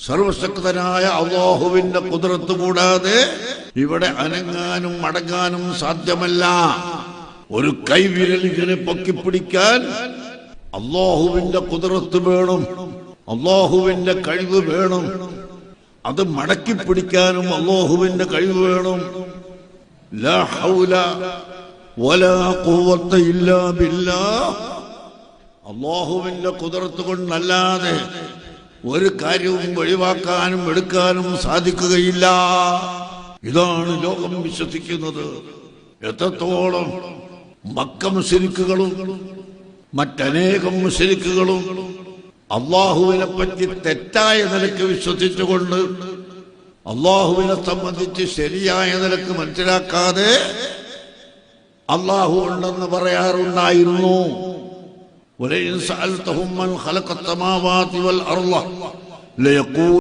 സർവശക്തനായ അല്ലാഹുവിന്റെ ഖുദ്റത്ത് കൂടാതെ ഇവിടെ അനങ്ങാനും മടങ്ങാനും സാധ്യമല്ല. ഒരു കൈവിരൽ ഇങ്ങനെ പൊക്കിപ്പിടിക്കാൻ അല്ലാഹുവിന്റെ ഖുദ്റത്ത് വേണം, അല്ലാഹുവിന്റെ കഴിവ് വേണം. അത് മടക്കി പിടിക്കാനും അല്ലാഹുവിന്റെ കഴിവ് വേണം. ലാ ഹൗല വലാ ഖുവത ഇല്ലാ ബില്ലാഹ്. അല്ലാഹുവിന്റെ ഖുദ്റത്ത് കൊണ്ടല്ലാതെ ഒരു കാര്യവും ഒഴിവാക്കാനും എടുക്കാനും സാധിക്കുകയില്ല. ഇതാണ് ലോകം വിശ്വസിക്കുന്നത്. എത്രത്തോളം മക്ക മുശ്രിക്കുകളും മറ്റനേകം മുശ്രിക്കുകളും അല്ലാഹുവിനെ പറ്റി തെറ്റായ നിലക്ക് വിശ്വസിച്ചുകൊണ്ട് അല്ലാഹുവിനെ സംബന്ധിച്ച് ശരിയായ നിലക്ക് മനസ്സിലാക്കാതെ അല്ലാഹു ഉണ്ടെന്ന് പറയാറുണ്ടായിരുന്നു. وَلَئِنْ سَأَلْتَهُمْ مَنْ خَلَقَ السَّمَاوَاتِ وَالْأَرْضَ لَيَقُولُنَّ